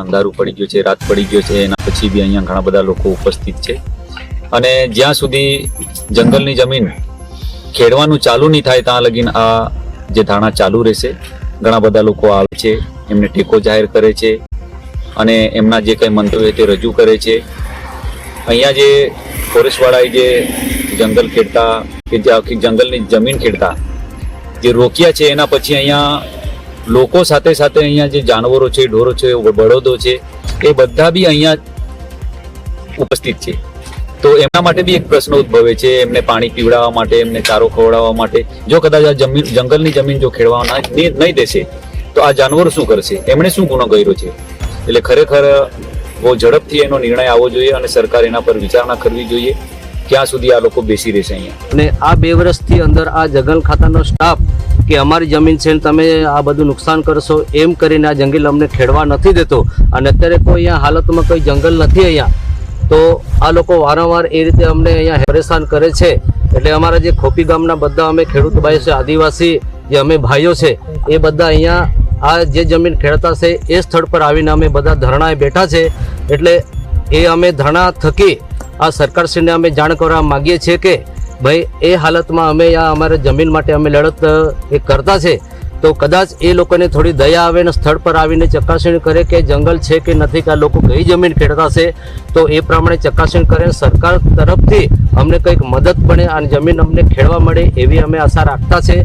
અંધારું પડી ગયું છે, રાત પડી ગયો છે, એના પછી બી અહીંયા ઘણા બધા લોકો ઉપસ્થિત છે અને જ્યાં સુધી જંગલની જમીન ખેડવાનું ચાલુ નહીં થાય ત્યાં લગીન આ જે ધારણા ચાલુ રહેશે। ઘણા બધા લોકો આવે છે, એમને ટેકો જાહેર કરે છે અને એમના જે કંઈ મંતવ્ય તે રજૂ કરે છે। અહીંયા જે ફોરેસ્ટવાળાએ જે જંગલ ખેડતા કે જે આખી જંગલની જમીન ખેડતા જે રોક્યા છે, એના પછી અહીંયા લોકો સાથે સાથે અહીંયા જે જાનવરો છે, ઢોરો છે, બળદો છે, એ બધા બી અહીંયા ઉપસ્થિત છે। તો એમના માટે બી એક પ્રશ્ન ઉદ્ભવે છે, એમને પાણી પીવડાવવા માટે, એમને ચારો ખવડાવવા માટે જો કદાચ આ જંગલની જમીન જો ખેડવા નહીં દેશે તો આ જાનવરો શું કરશે? એમણે શું ગુનો કર્યો છે? એટલે ખરેખર બહુ ઝડપથી એનો નિર્ણય આવવો જોઈએ અને સરકાર એના પર વિચારણા કરવી જોઈએ ક્યાં સુધી આ લોકો બેસી રહેશે અહીંયા। અને આ 2 વર્ષથી અંદર આ જંગલ ખાતાનો સ્ટાફ કે અમારી જમીન છે તમે આ બધું નુકસાન કરશો એમ કરીને આ જંગલ અમને ખેડવા નથી દેતો અને અત્યારે કોઈ અહીંયા હાલતમાં કોઈ જંગલ નથી અહીંયા, તો આ લોકો વારંવાર એ રીતે અમને અહીંયા પરેશાન કરે છે। એટલે અમારા જે ખોપી ગામના બધા અમે ખેડૂત ભાઈઓ છે, આદિવાસી જે અમે ભાઈઓ છે, એ બધા અહીંયા આ જે જમીન ખેડતા છે એ સ્થળ પર આવીને અમે બધા ધરણાએ બેઠા છે। એટલે એ અમે ધરણા થકી આ સરકારશ્રીને અમે જાણ કરવા માગીએ છીએ કે ભાઈ એ હાલતમાં અમે આ અમારા જમીન માટે અમે લડત એ કરતા છે, તો કદાચ એ લોકોને થોડી દયા આવે ને સ્થળ પર આવીને ચકાસણી કરે કે જંગલ છે કે નથી, કે આ લોકો કઈ જમીન ખેડતા છે, તો એ પ્રમાણે ચકાસણી કરે સરકાર તરફથી અમને કંઈક મદદ બને અને જમીન અમને ખેડવા મળે એવી અમે આશા રાખતા છે।